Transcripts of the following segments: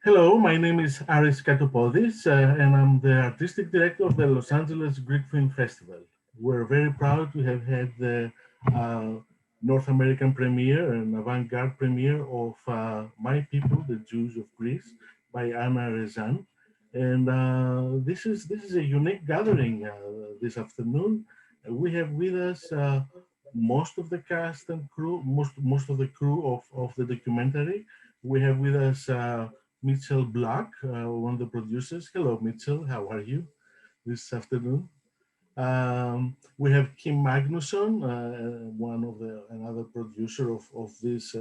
Hello, my name is Aris Katopodis, and I'm the artistic director of the Los Angeles Greek Film Festival. We're very proud to have had the uh, North American premiere and avant-garde premiere of My People, the Jews of Greece, by Anna Rezan. And this is a unique gathering this afternoon. We have with us most of the cast and crew, most of the crew of the documentary. We have with us. Mitchell Black, one of the producers. Hello, Mitchell. How are you this afternoon? We have Kim Magnusson, one of the another producer of this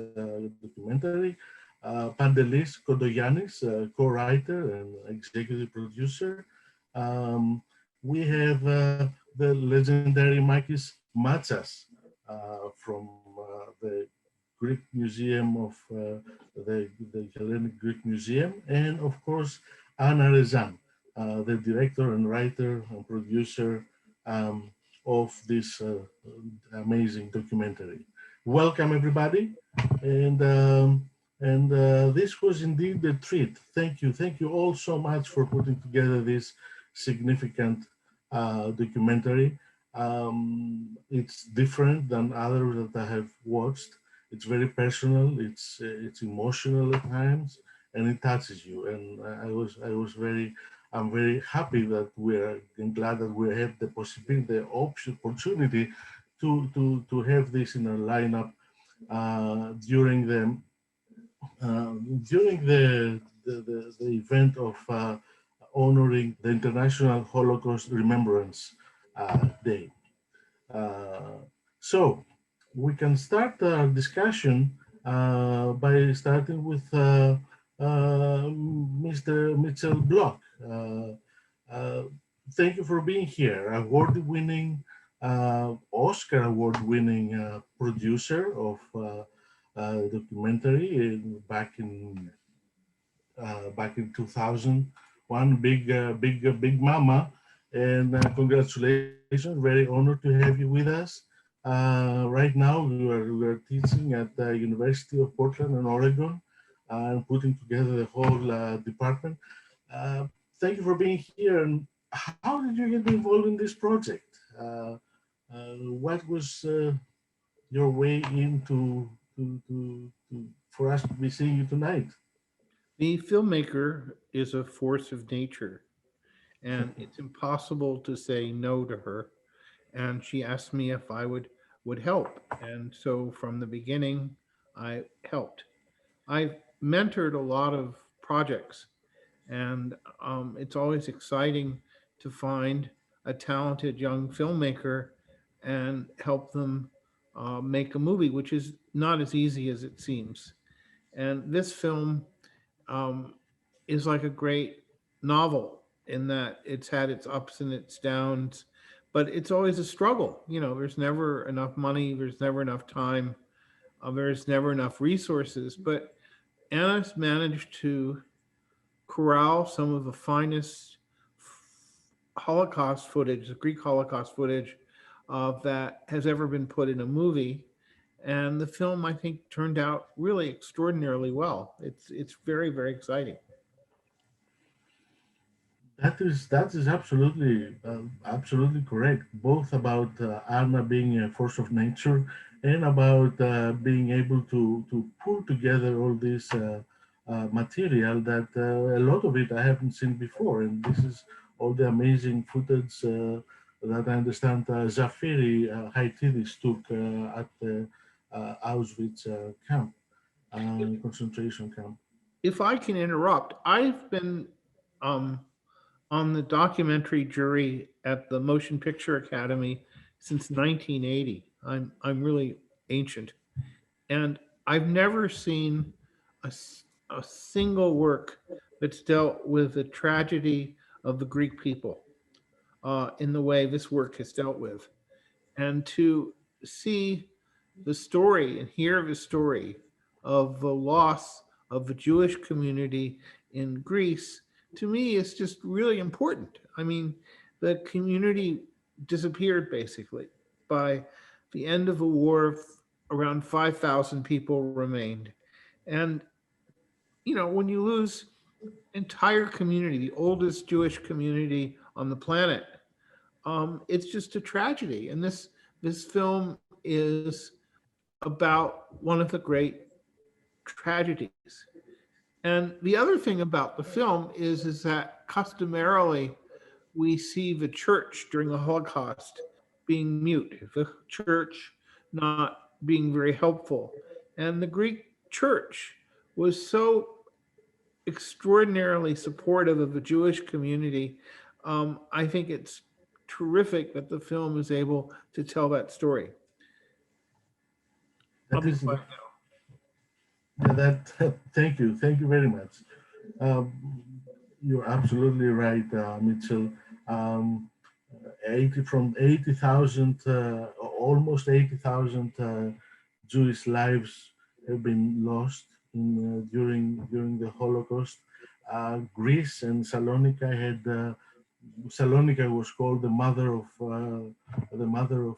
documentary. Pandelis Kodoyanis, co-writer and executive producer. We have the legendary Makis Matsas from the Greek Museum of the Hellenic Greek Museum, and of course Anna Rezan, the director and writer and producer um, of this amazing documentary. Welcome everybody, and this was indeed a treat. Thank you all so much for putting together this significant documentary. It's different than others that I have watched. It's very personal. It's emotional at times, and it touches you. And I'm very happy that we're and glad that we have the possibility, the opportunity to have this in our lineup during the event of honoring the International Holocaust Remembrance Day. Uh, so we can start our discussion by starting with Mr. Mitchell Block. Uh, Thank you for being here. Award-winning, Oscar award-winning producer of documentary back in 2001, Big Mama, and congratulations. Very honored to have you with us. Right now, we are teaching at the University of Portland in Oregon and putting together the whole department. Uh, Thank you for being here. And how did you get involved in this project? What was your way into for us to be seeing you tonight? The filmmaker is a force of nature, and it's impossible to say no to her. And she asked me if I would help, and so from the beginning, I helped. I've mentored a lot of projects, and it's always exciting to find a talented young filmmaker and help them make a movie, which is not as easy as it seems. And this film um, is like a great novel in that it's had its ups and its downs, but it's always a struggle. There's never enough money, there's never enough time, there's never enough resources. But Anna's managed to corral some of the finest Holocaust footage, the Greek Holocaust footage that has ever been put in a movie. And the film, I think, turned out really extraordinarily well. It's very, very exciting. That is absolutely correct. Both about Anna being a force of nature and about being able to pull together all this material that a lot of it I haven't seen before, and this is all the amazing footage that I understand Zafiri Haitidis took at the Auschwitz camp, concentration camp. If I can interrupt, I've been um, on the documentary jury at the Motion Picture Academy since 1980. I'm really ancient, and I've never seen a single work that's dealt with the tragedy of the Greek people in the way this work has dealt with. And to see the story and hear the story of the loss of the Jewish community in Greece, to me, is just really important. I mean, the community disappeared basically. By the end of the war, around 5,000 people remained. And, when you lose entire community, the oldest Jewish community on the planet. It's just a tragedy, and this film is about one of the great tragedies. And the other thing about the film is that customarily we see the church during the Holocaust being mute, the church not being very helpful. And the Greek church was so extraordinarily supportive of the Jewish community. I think it's terrific that the film is able to tell that story. I'll That be is quiet. that. Thank you very much. Um, you're absolutely right, Mitchell. Um, 80,000, almost 80,000 Jewish lives have been lost during the Holocaust. Greece and Salonika had Salonika was called the mother of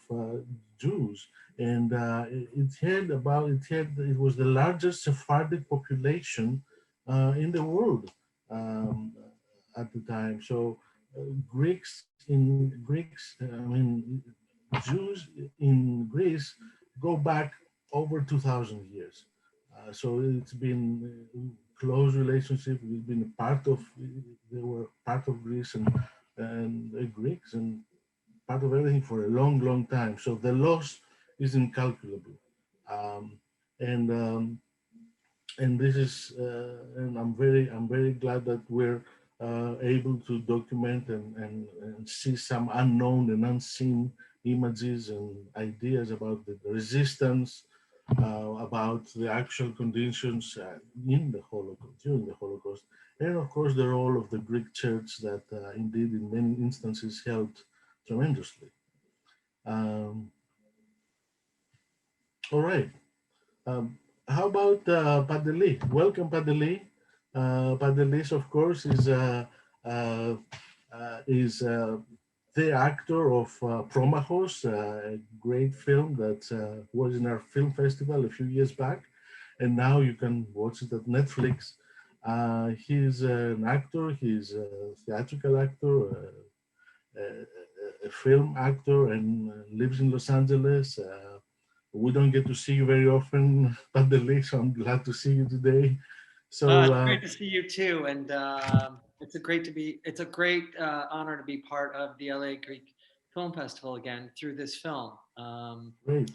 Jews, and it was the largest Sephardic population in the world at the time. So Jews in Greece go back over 2,000 years. So it's been close relationship. We've been a part of. They were part of Greece and the Greeks and part of everything for a long, long time. So the loss is incalculable, um, and this is and I'm very glad that we're able to document and see some unknown and unseen images and ideas about the resistance, about the actual conditions in the Holocaust, during the Holocaust, and of course the role of the Greek Church that indeed in many instances helped tremendously. Um, all right. Um, how about Padeli? Welcome, Padeli. Padelis, of course, uh, is the actor of Promachos, a great film that was in our film festival a few years back, and now you can watch it at Netflix. He's an actor. He's a theatrical actor, a film actor, and lives in Los Angeles. We don't get to see you very often, Padeli, so I'm glad to see you today. So, It's great to see you too, and it's a great honor to be part of the LA Greek Film Festival again through this film. great.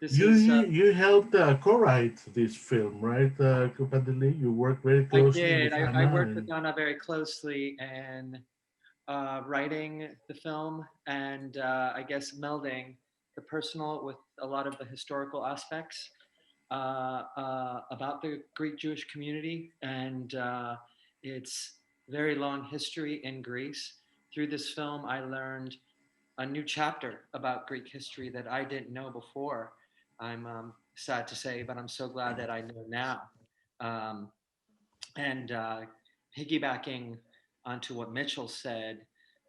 This You is you, you helped co-write this film, right, Padeli? You worked very I closely did. with I Anna, worked with and Anna very closely and writing the film, and I guess melding the personal with a lot of the historical aspects about the Greek Jewish community and its very long history in Greece. Through this film, I learned a new chapter about Greek history that I didn't know before. I'm sad to say, but I'm so glad that I know now. Um, and piggybacking onto what Mitchell said,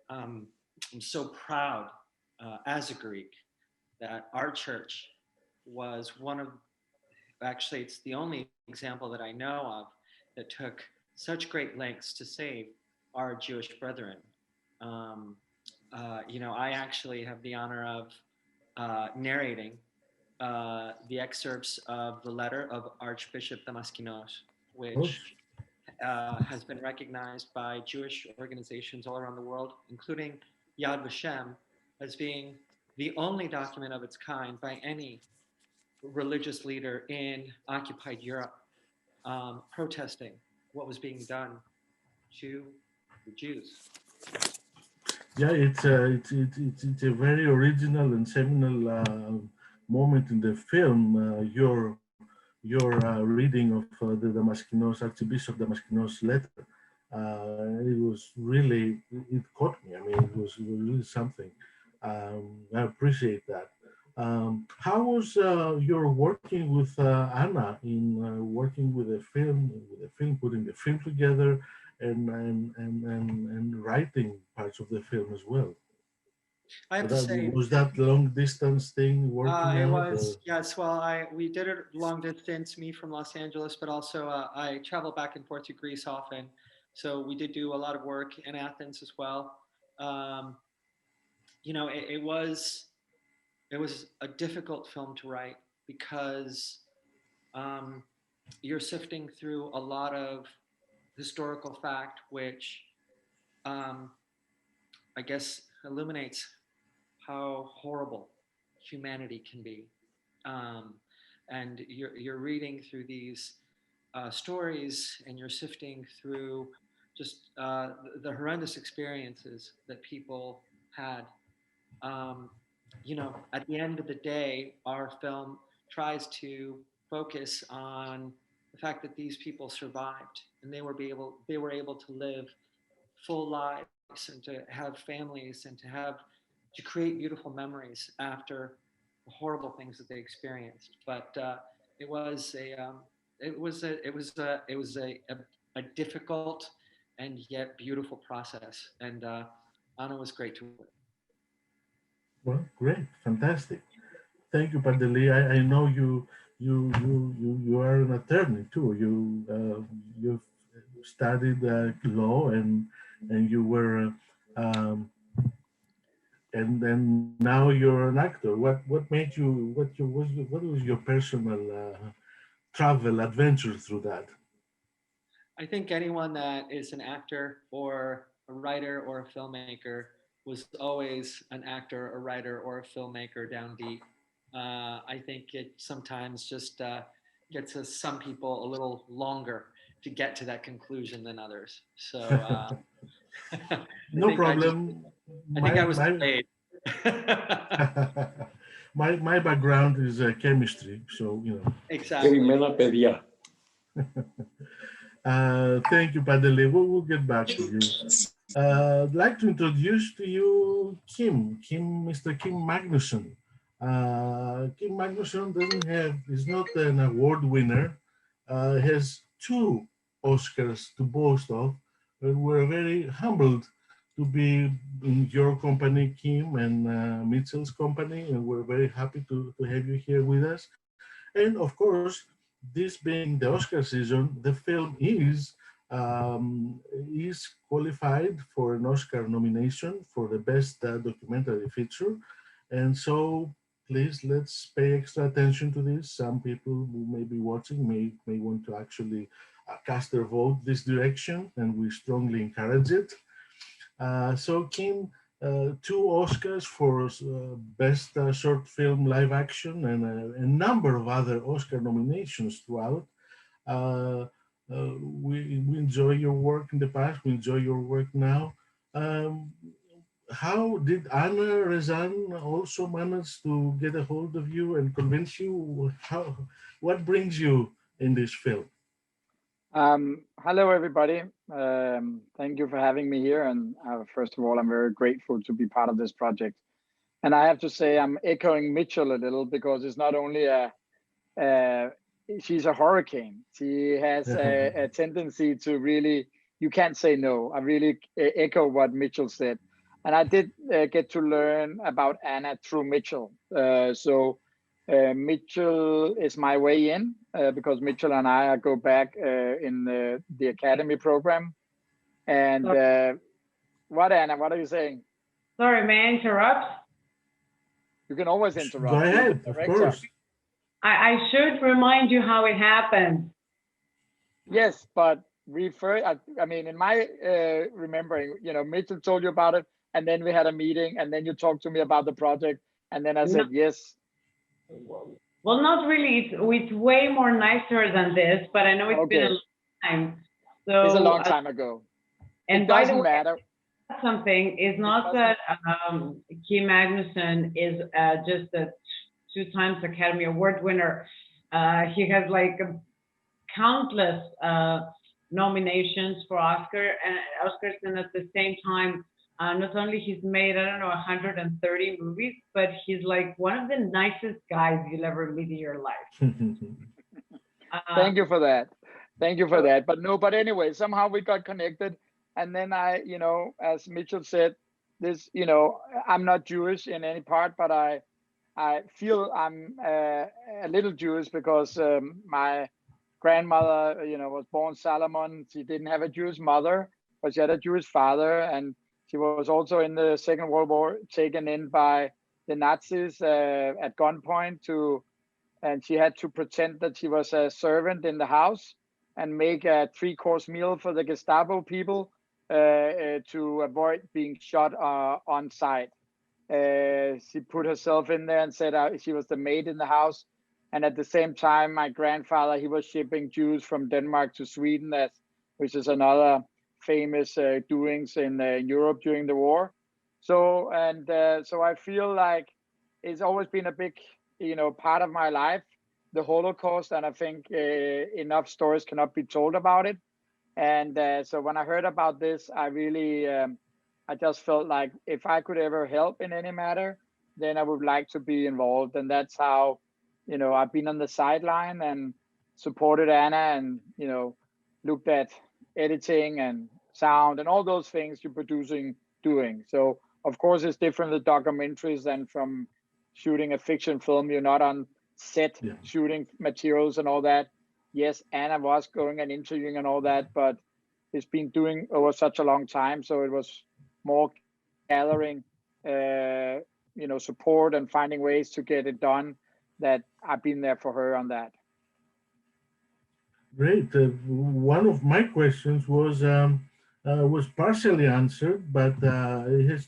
um, I'm so proud as a Greek that our church was one of, actually, it's the only example that I know of that took such great lengths to save our Jewish brethren. Um, I actually have the honor of narrating the excerpts of the letter of Archbishop Damaskinos, oh, which has been recognized by Jewish organizations all around the world, including Yad Vashem, as being the only document of its kind by any religious leader in occupied Europe protesting what was being done to the Jews. yeah, it's a very original and seminal moment in the film. Your reading of the Damaskinos, Archbishop Damaskinos letter. It was really, it caught me. I mean, it was really something. I appreciate that. How was your working with Anna in working with the film, putting the film together, and writing parts of the film as well? I have So to that say, was that long distance thing working it out. was, yes. Well, we did it long distance, me from Los Angeles, but also I travel back and forth to Greece often. So we did do a lot of work in Athens as well. Um, it was a difficult film to write because um, you're sifting through a lot of historical fact, which um, I guess illuminates how horrible humanity can be. Um, and you're reading through these stories, and you're sifting through just the horrendous experiences that people had. Um, at the end of the day, our film tries to focus on the fact that these people survived, and they were able to live full lives, and to have families, and to create beautiful memories after the horrible things that they experienced. But it was a a difficult and yet beautiful process, and Anna was great to work with. Well, great, fantastic. Thank you, Pandeli. I know you are an attorney too. You studied law, and you were and then now you're an actor. What made you what was your personal travel adventure through that? I think anyone that is an actor or a writer or a filmmaker was always an actor, a writer, or a filmmaker down deep. I think it sometimes just gets us, some people, a little longer to get to that conclusion than others. So I No think I just, problem. I think I My was my delayed. my background is chemistry, so you know. Exactly. Thank you, Padele. We'll get back to you. I'd like to introduce to you Mr. Kim Magnusson. Kim Magnusson is not an award winner, has two Oscars to boast of. And we're very humbled to be in your company, Kim, and Mitchell's company, and we're very happy to have you here with us. And of course, this being the Oscar season, the film is qualified for an Oscar nomination for the best documentary feature. And so please, let's pay extra attention to this. Some people who may be watching may want to actually cast their vote this direction, and we strongly encourage it. So Kim, two Oscars for Best Short Film Live Action, and a number of other Oscar nominations throughout. Uh, we enjoy your work in the past, we enjoy your work now. Um, how did Anna Rezan also manage to get a hold of you and convince you? What brings you in this film? Hello, everybody. Thank you for having me here. And first of all, I'm very grateful to be part of this project. And I have to say, I'm echoing Mitchell a little, because it's not only she's a hurricane. She has a tendency to really, you can't say no. I really echo what Mitchell said. And I did get to learn about Anna through Mitchell. Mitchell is my way in, because Mitchell and I go back in the academy program. And what, Anna, what are you saying? Sorry, may I interrupt? You can always interrupt. Go ahead, of course. I should remind you how it happened. Yes, but I mean, in my remembering, Mitchell told you about it, and then we had a meeting, and then you talked to me about the project, and then I said yes. Well, not really. It's way more nicer than this, but I know it's been a long time. So it's a long time ago. And it by doesn't the way, matter. Something is not that Kim Magnusson is just a 2 times Academy Award winner. He has like countless nominations for Oscars, and at the same time, not only he's made, I don't know, 130 movies, but he's like one of the nicest guys you'll ever meet in your life. Thank you for that. Thank you for that. But anyway, somehow we got connected. And then I, as Mitchell said, I'm not Jewish in any part, but I feel I'm a little Jewish, because my grandmother, was born Salomon. She didn't have a Jewish mother, but she had a Jewish father, and she was also in the Second World War taken in by the Nazis at gunpoint and she had to pretend that she was a servant in the house and make a 3-course meal for the Gestapo people to avoid being shot on site. She put herself in there and said she was the maid in the house. And at the same time, my grandfather, he was shipping Jews from Denmark to Sweden, which is another famous doings in Europe during the war. So I feel like it's always been a big, part of my life, the Holocaust, and I think enough stories cannot be told about it. And so when I heard about this, I really, I just felt like if I could ever help in any matter, then I would like to be involved. And that's how, I've been on the sideline and supported Anna and, looked at editing and sound and all those things you're producing, doing. So of course it's different with documentaries than from shooting a fiction film. You're not on set shooting materials and all that. Yes, Anna was going and interviewing and all that, but it's been doing over such a long time. So it was more gathering, support and finding ways to get it done that I've been there for her on that. Great. One of my questions was partially answered, but it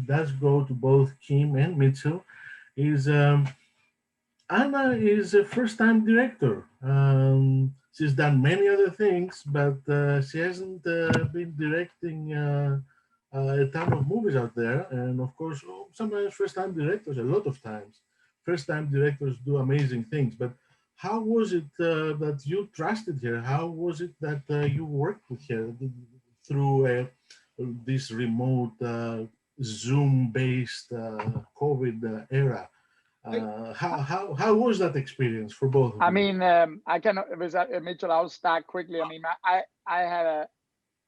does go to both Kim and Mitchell. Anna is a first-time director. She's done many other things, but she hasn't been directing a ton of movies out there. And of course, sometimes first-time directors, a lot of times, first-time directors do amazing things. But how was it that you trusted her? How was it that you worked with her through this remote Zoom-based COVID era? How was that experience for both of you? I mean, I can, Mitchell, I'll start quickly. I mean,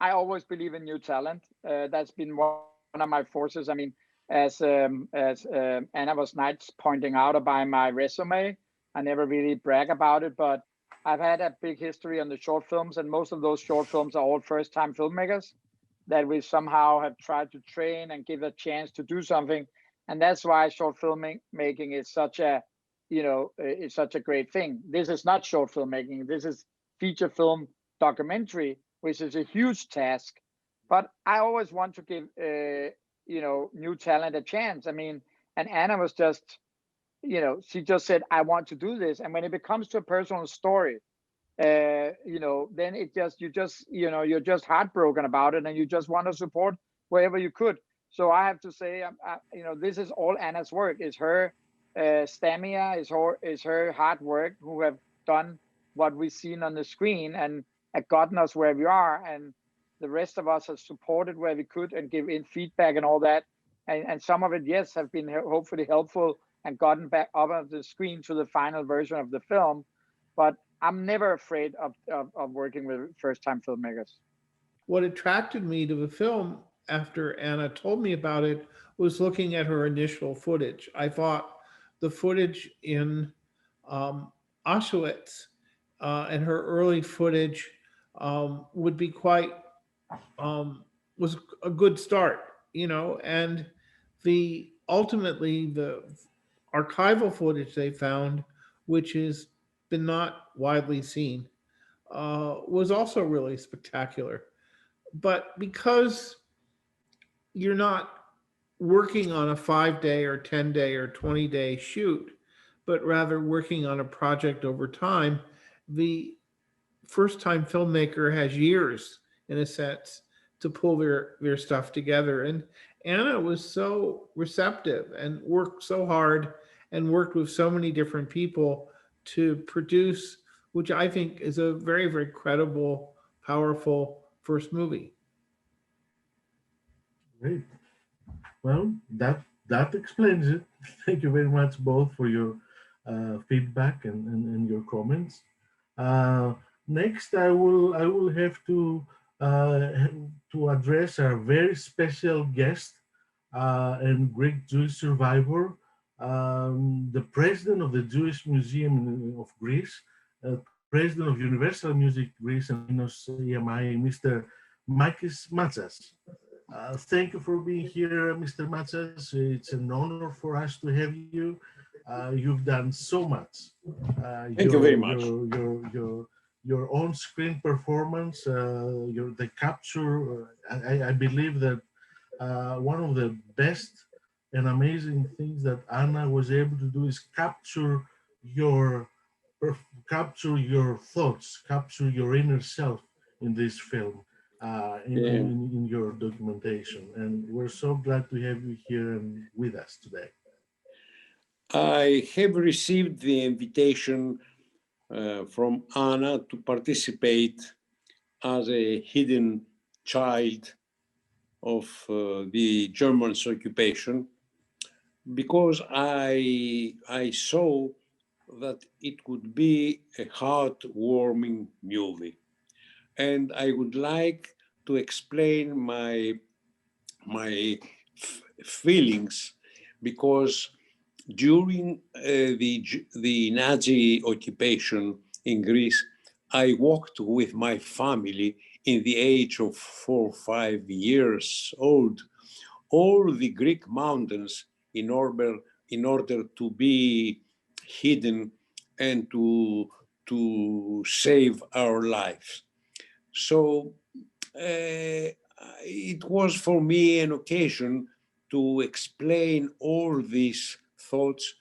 I always believe in new talent. That's been one of my forces. I mean, as Anna was nice pointing out about my resume, I never really brag about it, but I've had a big history on the short films, and most of those short films are all first-time filmmakers that we somehow have tried to train and give a chance to do something. And that's why short filmmaking is such a, it's such a great thing. This is not short filmmaking. This is feature film documentary, which is a huge task. But I always want to give, new talent a chance. I mean, and Anna was just, she just said, I want to do this. And when it becomes to a personal story, then you're just heartbroken about it, and you just want to support wherever you could. So I have to say, this is all Anna's work. It's her stamina, is her hard work who have done what we've seen on the screen and gotten us where we are. And the rest of us have supported where we could and give in feedback and all that. And some of it, yes, have been hopefully helpful and gotten back up on the screen to the final version of the film. But I'm never afraid of working with first-time filmmakers. What attracted me to the film after Anna told me about it was looking at her initial footage. I thought the footage in Auschwitz and her early footage would be quite, was a good start, and ultimately the archival footage they found, which has been not widely seen, was also really spectacular. But because you're not working on a 5-day or 10-day or 20-day shoot, but rather working on a project over time, the first-time filmmaker has years, in a sense, to pull their stuff together. And Anna was so receptive and worked so hard and worked with so many different people to produce, which I think is a very, very credible, powerful first movie. Great. Well, that explains it. Thank you very much both for your feedback and your comments. Next, I will have to address our very special guest and Greek Jewish survivor, the president of the Jewish Museum of Greece, President of Universal Music Greece and Minos EMI, Mr. Makis Matsas. Thank you for being here, Mr. Matsas. It's an honor for us to have you. You've done so much. Thank you very much. Your on-screen performance, the capture. I believe that one of the best and amazing things that Anna was able to do is your capture your thoughts, capture your inner self in this film, in your documentation. And we're so glad to have you here and with us today. I have received the invitation from Anna to participate as a hidden child of the Germans' occupation because I saw that it could be a heartwarming movie. And I would like to explain my feelings because during the Nazi occupation in Greece, I walked with my family in the age of 4 or 5 years old, all the Greek mountains in order to be hidden and to save our lives. So it was for me an occasion to explain all these thoughts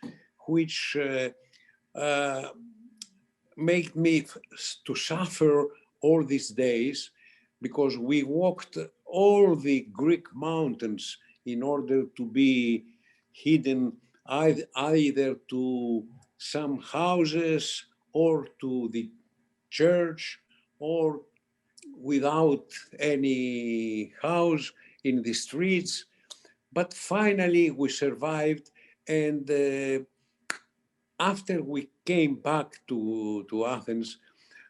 which make me to suffer all these days because we walked all the Greek mountains in order to be hidden either to some houses or to the church or without any house in the streets. But finally we survived, and after we came back to Athens,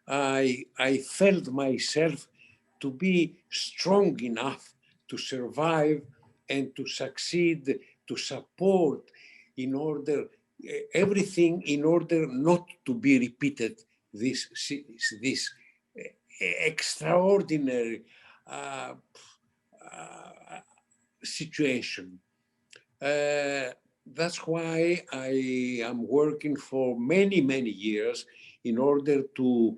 I felt myself to be strong enough to survive and to succeed, to support in order everything in order not to be repeated this extraordinary situation. That's why I am working for many, many years in order to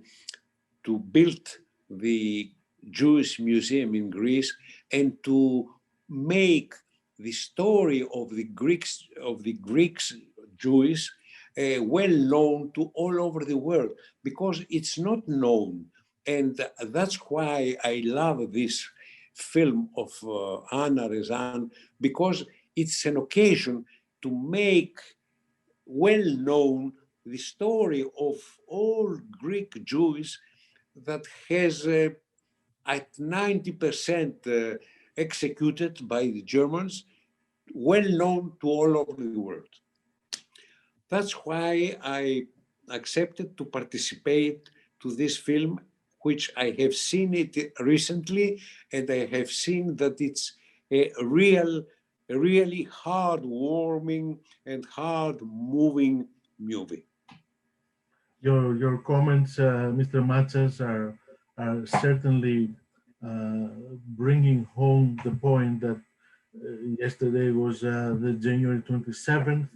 build the Jewish Museum in Greece and to make the story of the Greeks Jews well known to all over the world because it's not known. And that's why I love this film of Anna Rezan, because it's an occasion to make well known the story of all Greek Jews that has at 90% executed by the Germans, well known to all over the world. That's why I accepted to participate to this film, which I have seen it recently, and I have seen that it's a really heartwarming and hard-moving movie. Your comments, Mr. Matsas, are certainly bringing home the point that yesterday was the January 27th,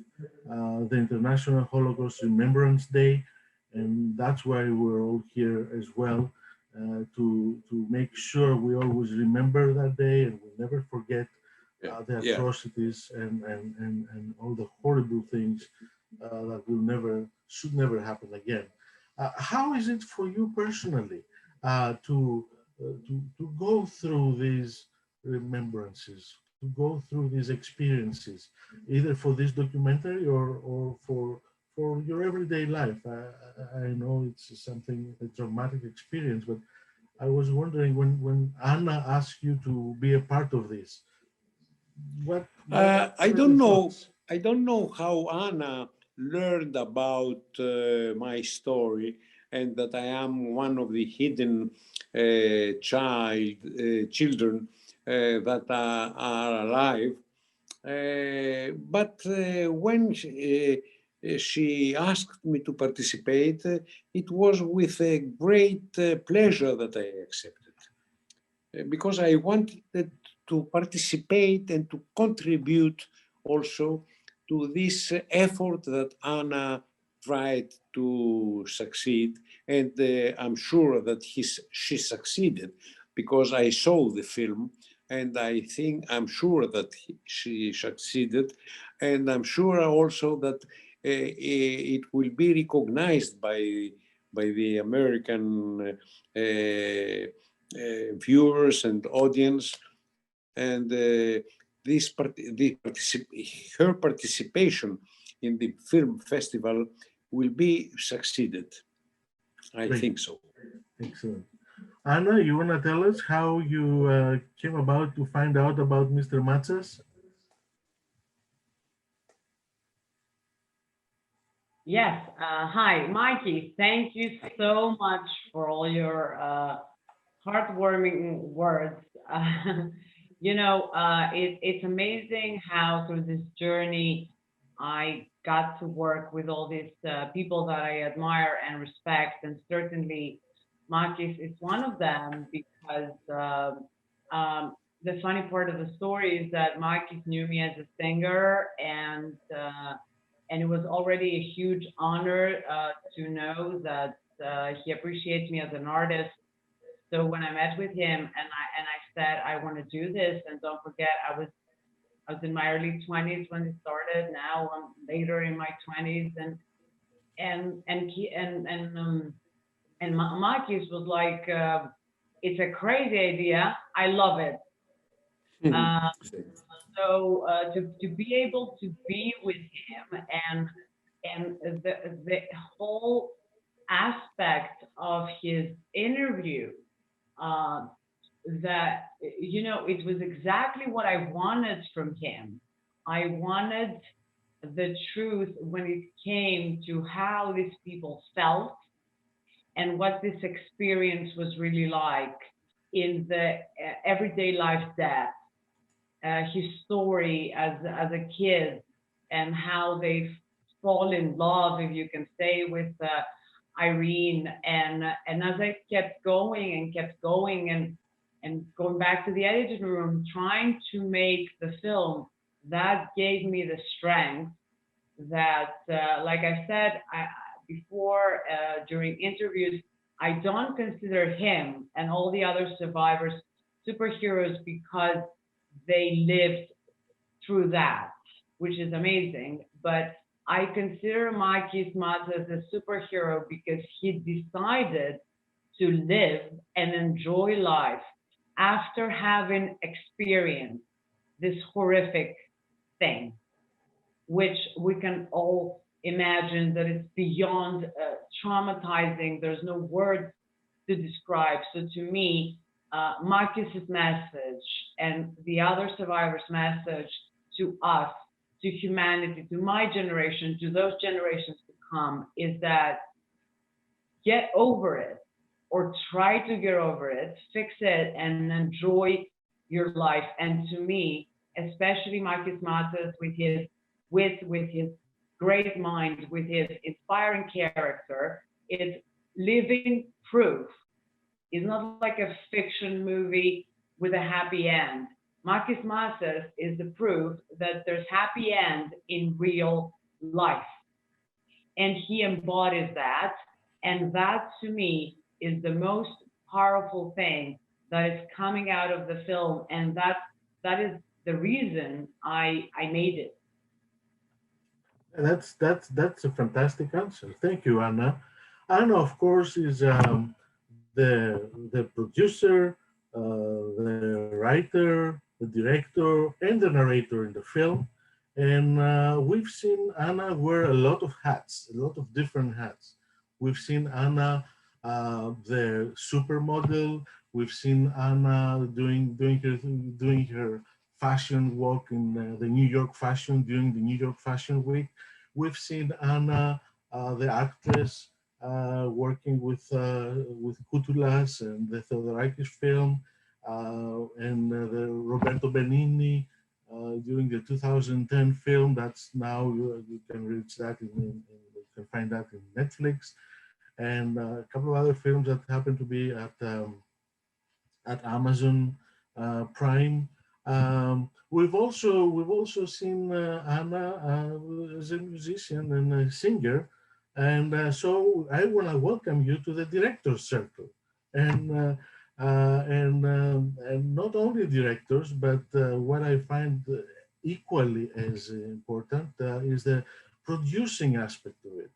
the International Holocaust Remembrance Day, and that's why we're all here as well, to make sure we always remember that day and we never forget the atrocities and all the horrible things that should never happen again. How is it for you personally to go through these remembrances, to go through these experiences, either for this documentary or for your everyday life? I know it's a traumatic experience, but I was wondering when Anna asked you to be a part of this, I don't know how Anna learned about my story and that I am one of the hidden children that are alive. But when she asked me to participate, it was with a great pleasure that I accepted, because I wanted to participate and to contribute also to this effort that Anna tried to succeed. And I'm sure that she succeeded, because I saw the film, and I'm sure that she succeeded. And I'm sure also that it will be recognized by the American viewers and audience, and her participation in the film festival will be succeeded. I Great. think so. Excellent. Anna, you want to tell us how you came about to find out about Mr. Matzes? Yes. Hi, Mikey. Thank you so much for all your heartwarming words. It's amazing how through this journey I got to work with all these people that I admire and respect, and certainly Makis is one of them, because the funny part of the story is that Makis knew me as a singer, and it was already a huge honor to know that he appreciates me as an artist. So when I met with him and I said I want to do this, and don't forget I was in my early 20s when it started. Now I'm later in my 20s, and Makis was like, it's a crazy idea. I love it. Uh, to be able to be with him, and the whole aspect of his interview, uh, that it was exactly what I wanted from him. I wanted the truth when it came to how these people felt and what this experience was really like in the everyday life death, his story as a kid, and how they fall in love, if you can say, with Irene. And as I kept going and kept going, and going back to the editing room, trying to make the film, that gave me the strength that, like I said before, during interviews, I don't consider him and all the other survivors superheroes because they lived through that, which is amazing. But I consider Mikey Matzes as a superhero because he decided to live and enjoy life after having experienced this horrific thing, which we can all imagine that it's beyond traumatizing. There's no words to describe. So to me, Marcus's message and the other survivors' message to us, to humanity, to my generation, to those generations to come, is that get over it, or try to get over it, fix it, and enjoy your life. And to me, especially Marcus Matzes, with his wit, with his great mind, with his inspiring character, is living proof. It's not like a fiction movie with a happy end. Marcus Matzes is the proof that there's happy end in real life. And he embodies that. And that, to me, is the most powerful thing that is coming out of the film. And that is the reason I made it. That's a fantastic answer. Thank you, Anna. Anna, of course, is the producer, the writer, the director, and the narrator in the film. And we've seen Anna wear a lot of hats, a lot of different hats. We've seen Anna, the supermodel. We've seen Anna doing her fashion walk in the New York Fashion during the New York Fashion Week. We've seen Anna, the actress, working with Kutulas and the Theodorakis film, and the Roberto Benigni during the 2010 film. That's now you can reach that you can find that in Netflix, and a couple of other films that happen to be at Amazon Prime. We've also seen Anna as a musician and a singer, and so I want to welcome you to the directors circle, and and not only directors, but what I find equally as important is the producing aspect of it,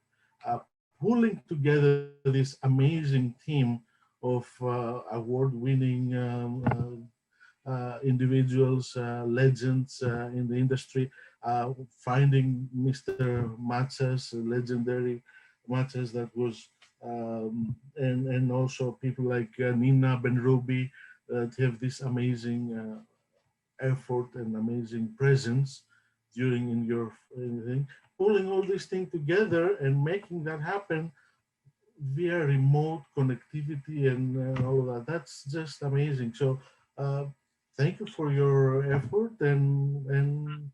pulling together this amazing team of award-winning individuals, legends in the industry, finding Mr. Matzas, legendary Matzas that was, and also people like Nina Benrubi that have this amazing effort and amazing presence during in your thing, pulling all these things together and making that happen via remote connectivity and all of that. That's just amazing. So uh, thank you for your effort and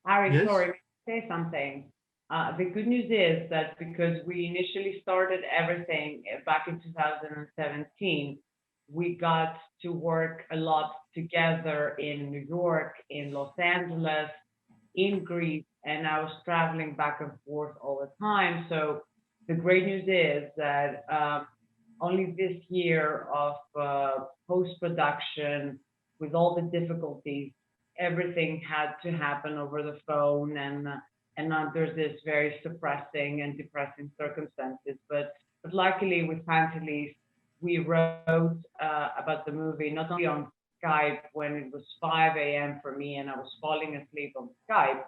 Harry, yes. sorry, may I say something. The good news is that because we initially started everything back in 2017, we got to work a lot together in New York, in Los Angeles, in Greece, and I was traveling back and forth all the time. So the great news is that only this year of post-production, with all the difficulties, everything had to happen over the phone and under this very suppressing and depressing circumstances. But luckily with Pantelis, we wrote about the movie not only on Skype when it was 5 a.m. for me and I was falling asleep on Skype,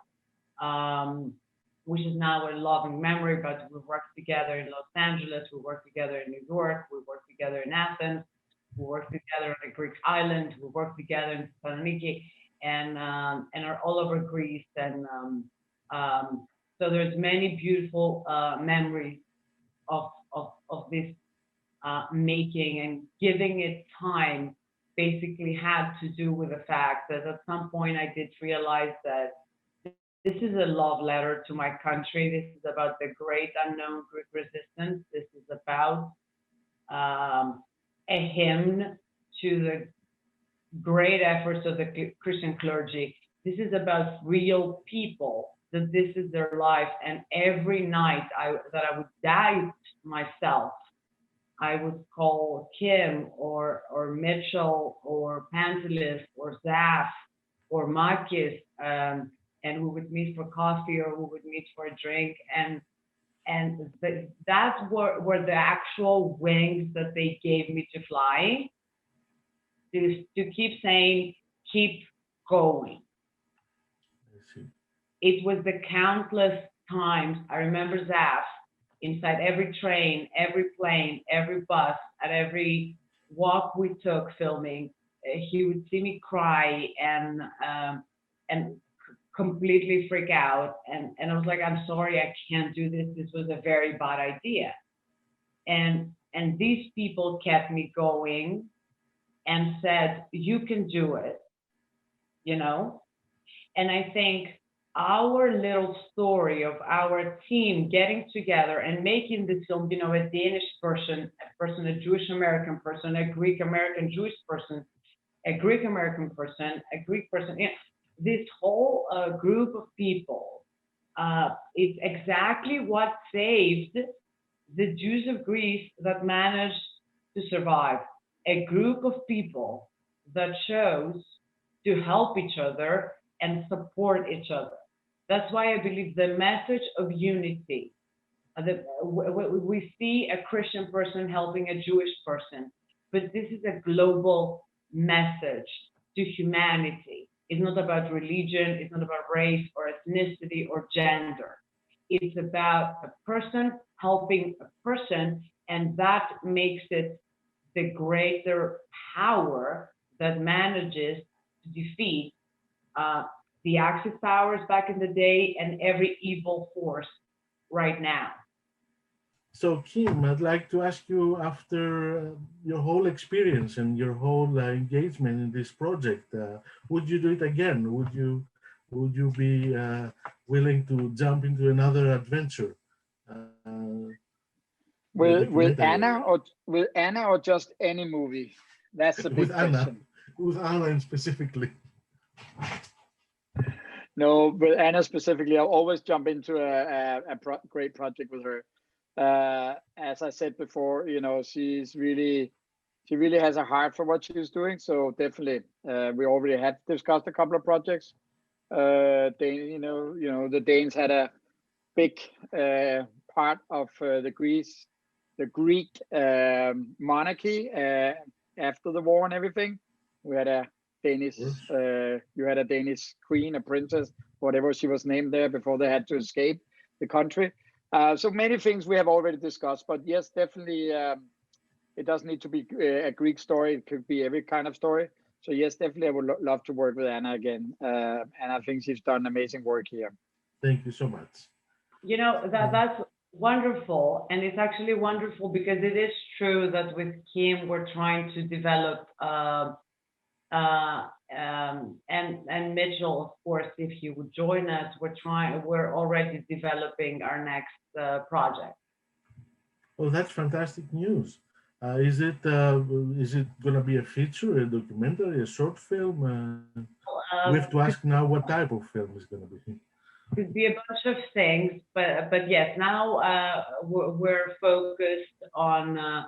which is now a loving memory, but we worked together in Los Angeles, we worked together in New York, we worked together in Athens, we worked together on a Greek island, we worked together in Thessaloniki, and are all over Greece. And so there's many beautiful memories of this making, and giving it time basically had to do with the fact that at some point I did realize that this is a love letter to my country. This is about the great unknown Greek resistance. This is about a hymn to the great efforts of the Christian clergy. This is about real people, that this is their life. And every night that I would doubt myself, I would call Kim or Mitchell or Pantelis or Zaf or Marcus, and we would meet for coffee or we would meet for a drink. And that's were the actual wings that they gave me to flying, to keep saying, keep going. It was the countless times, I remember Zaf, inside every train, every plane, every bus, at every walk we took filming, he would see me cry and completely freak out. And I was like, I'm sorry, I can't do this. This was a very bad idea. And these people kept me going and said, you can do it, you know? And I think our little story of our team getting together and making this film, you know, a Danish person, a Jewish American person, a Greek American Jewish person, a Greek American person, a Greek person, you know, this whole group of people is exactly what saved the Jews of Greece that managed to survive. A group of people that chose to help each other and support each other. That's why I believe the message of unity. We see a Christian person helping a Jewish person, but this is a global message to humanity. It's not about religion, it's not about race or ethnicity or gender. It's about a person helping a person, and that makes it the greater power that manages to defeat the Axis powers back in the day and every evil force right now. So Kim, I'd like to ask you, after your whole experience and your whole engagement in this project, would you do it again? Would you be willing to jump into another adventure? The With documentary Anna area. or just any movie? That's the With big Anna, question. with Anna specifically. No, with Anna specifically, I'll always jump into a great project with her. As I said before, you know, she really has a heart for what she's doing. So definitely, we already had discussed a couple of projects. The Danes had a big part of the Greek monarchy after the war and everything. We had a Danish, you had a Danish queen, a princess, whatever she was named there before they had to escape the country. So many things we have already discussed, but yes, definitely, it doesn't need to be a Greek story. It could be every kind of story. So yes, definitely, I would love to work with Anna again, and I think she's done amazing work here. Thank you so much. You know, that's wonderful, and it's actually wonderful because it is true that with Kim we're trying to develop and Mitchell, of course, if he would join us, we're already developing our next project. Oh, that's fantastic news. Is it going to be a feature, a documentary, a short film? We have to Could, ask now what type of film is going to be. could be a bunch of things, but yes, now we're focused on a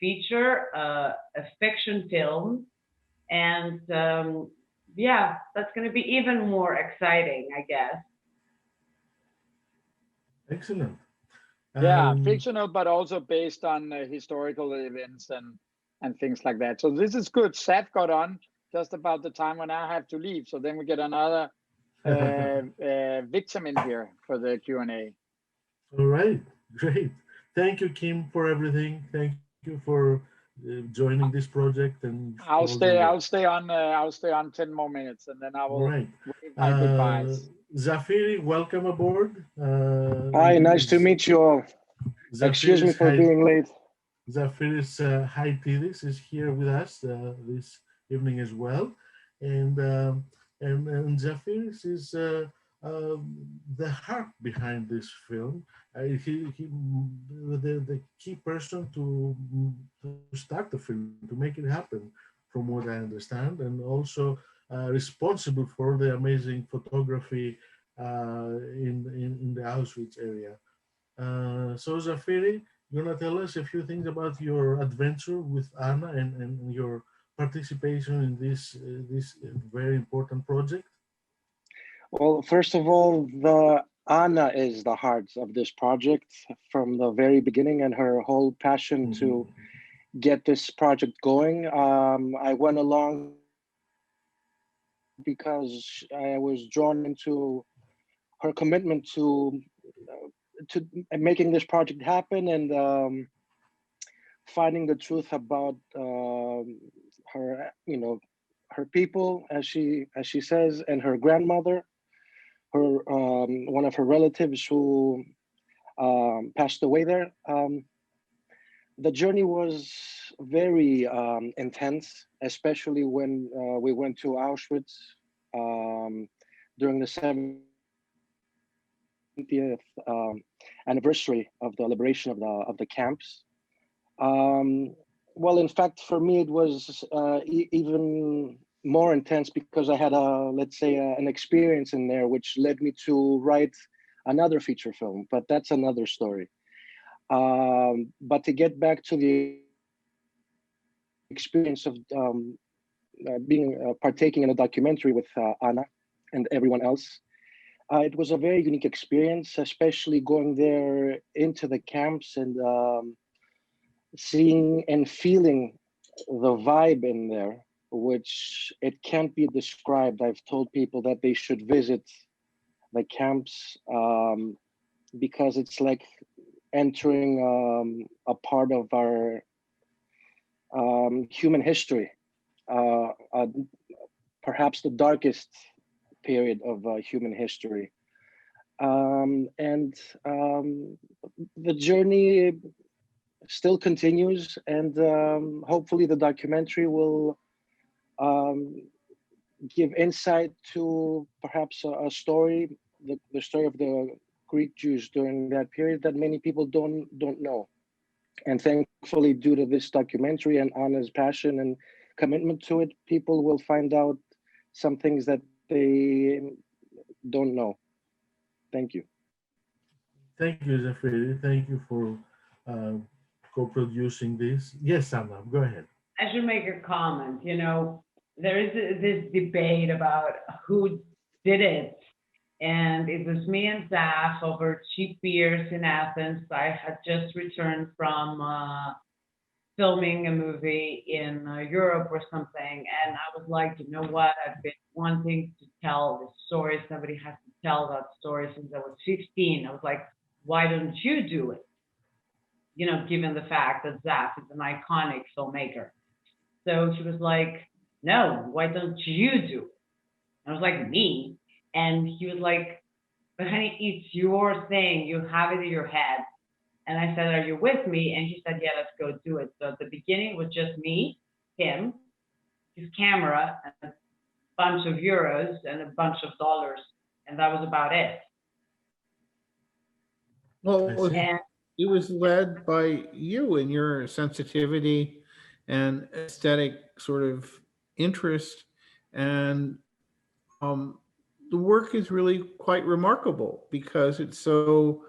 feature, a fiction film, and yeah, that's going to be even more exciting, I guess. Excellent. Yeah, Um, fictional, but also based on historical events and things like that. So this is good. Seth got on just about the time when I have to leave. So then we get another victim in here for the Q&A. all right, great. Thank you, Kim, for everything. Thank you for joining this project and all your work. I'll stay on 10 more minutes, and then I All will right. wave my goodbyes. Zafiri, welcome aboard. Hi, nice to meet you all. Excuse me Zafiri's for high, being late. Zafiri's Haitidis is here with us this evening as well, and Zafiris is the heart behind this film. He the key person to start the film, to make it happen, from what I understand, and also responsible for the amazing photography in the Auschwitz area. So Zafiri, you're gonna tell us a few things about your adventure with Anna and your participation in this very important project. Well, first of all, the Anna is the heart of this project from the very beginning, and her whole passion to get this project going. I went along because I was drawn into her commitment to making this project happen, and finding the truth about her, her people, as she says, and her grandmother, her one of her relatives who passed away there. The journey was very intense, especially when we went to Auschwitz during the 70th anniversary of the liberation of the camps. Well, in fact, for me, it was even more intense because I had let's say, an experience in there, which led me to write another feature film, but that's another story. But to get back to the experience of being partaking in a documentary with Anna and everyone else, it was a very unique experience, especially going there into the camps and seeing and feeling the vibe in there, which it can't be described. I've told people that they should visit the camps because it's like entering a part of our human history, perhaps the darkest period of human history. And the journey still continues, and hopefully the documentary will um, give insight to perhaps a story, the story of the Greek Jews during that period that many people don't know. And thankfully, due to this documentary and Anna's passion and commitment to it, people will find out some things that they don't know. Thank you. Thank you, Zafiri. Thank you for uh, co-producing this. Yes, Anna, go ahead. I should make a comment. You know, there is this debate about who did it. And it was me and Zaf over cheap beers in Athens. I had just returned from filming a movie in Europe or something. And I was like, you know what? I've been wanting to tell this story. Somebody has to tell that story since I was 15. I was like, why don't you do it? You know, given the fact that Zaf is an iconic filmmaker. So she was like, no, why don't you do it? I was like, me? And he was like, but honey, it's your thing. You have it in your head. And I said, are you with me? And he said, yeah, let's go do it. So at the beginning it was just me, him, his camera, and a bunch of euros and a bunch of dollars. And that was about it. Well, I see. And it was led by you and your sensitivity and aesthetic sort of interest. And um, the work is really quite remarkable because it's so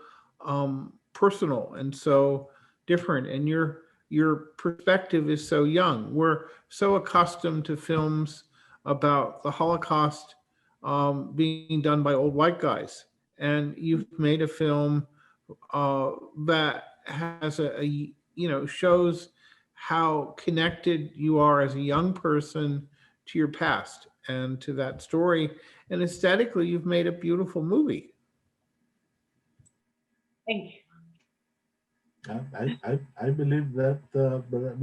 personal and so different. And your perspective is so young. We're so accustomed to films about the Holocaust being done by old white guys, and you've made a film that has shows how connected you are as a young person to your past and to that story. And aesthetically, you've made a beautiful movie. thank you. I believe that but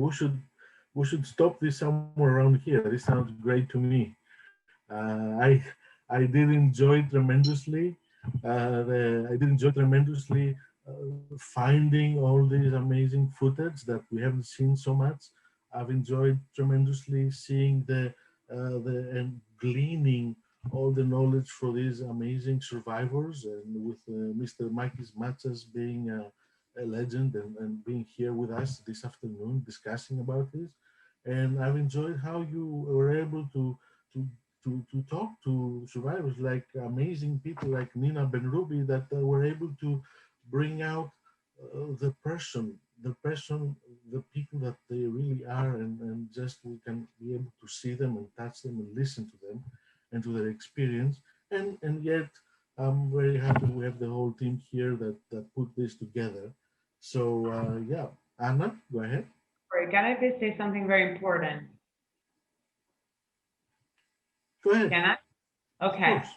we should stop this somewhere around here. This sounds great to me. I did enjoy tremendously. I did enjoy tremendously finding all these amazing footage that we haven't seen so much. I've enjoyed tremendously seeing the and gleaning all the knowledge for these amazing survivors, and with Mr. Makis Matsas being a legend and being here with us this afternoon discussing about this. And I've enjoyed how you were able to to talk to survivors like amazing people like Nina Benrubi that were able to bring out the person, the people that they really are, and just we can be able to see them and touch them and listen to them and to their experience. And yet, I'm very happy we have the whole team here that put this together. So yeah, Anna, go ahead. Sorry, can I just say something very important? Go ahead. Can I? Of Okay. course.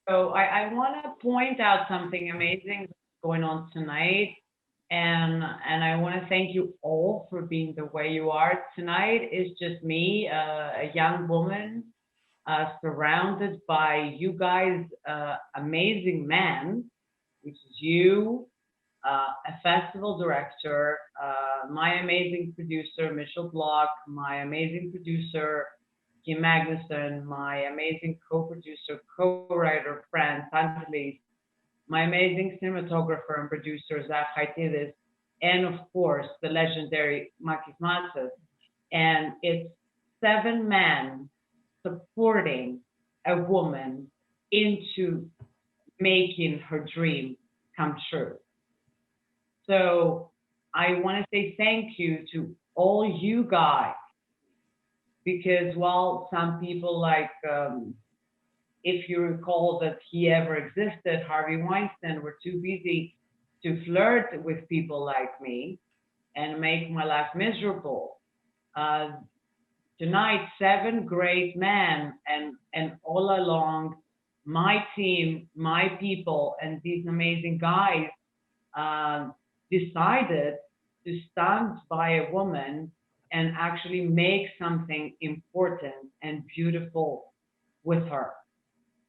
So I want to point out something amazing going on tonight. And I want to thank you all for being the way you are. Tonight is just me, a young woman, surrounded by you guys, amazing men, which is you, a festival director, my amazing producer, Mitchell Block, my amazing producer, Kim Magnuson, my amazing co-producer, co-writer, friend, Angelis, my amazing cinematographer and producer, Zach Haitidis, and of course, the legendary Makis Matsas. And it's 7 men supporting a woman into making her dream come true. So I want to say thank you to all you guys, because while some people like, if you recall that he ever existed, Harvey Weinstein, were too busy to flirt with people like me and make my life miserable. Uh, Tonight, 7 great men, and all along, my team, my people, and these amazing guys uh, decided to stand by a woman and actually make something important and beautiful with her.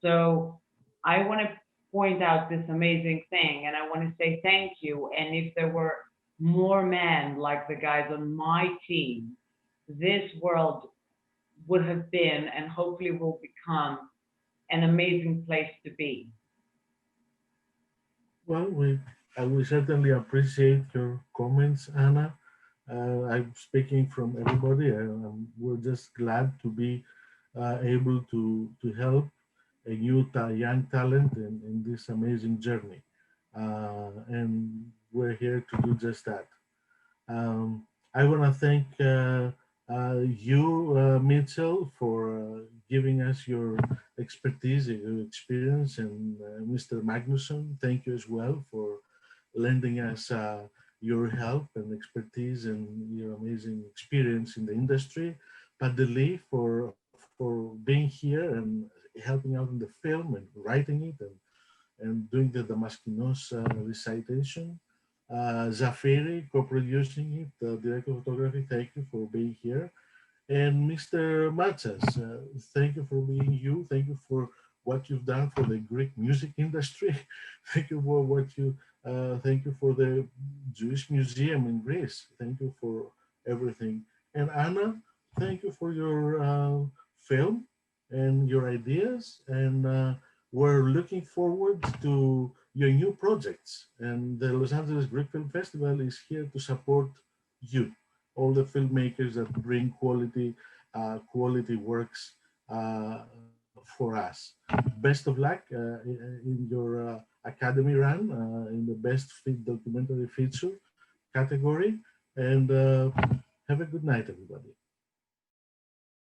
So I want to point out this amazing thing. And I want to say thank you. And if there were more men like the guys on my team, this world would have been and hopefully will become an amazing place to be. Well, we certainly appreciate your comments, Anna. I'm speaking from everybody. We're just glad to be able to help a young talent in this amazing journey. And we're here to do just that. Um, I want to thank you, Mitchell, for giving us your expertise, your experience, and Mr. Magnusson, thank you as well for lending us your help and expertise and your amazing experience in the industry. Padeli for being here and helping out in the film and writing it and doing the Damaskinos recitation. Zafiri, co-producing it, the director of photography, thank you for being here. And Mr. Matsas, thank you for being you. Thank you for what you've done for the Greek music industry. Thank you for thank you for the Jewish Museum in Greece. Thank you for everything. And Anna, thank you for your film and your ideas. And we're looking forward to your new projects. And the Los Angeles Greek Film Festival is here to support you, all the filmmakers that bring quality works for us. Best of luck in your academy run in the best documentary feature category, and have a good night, everybody.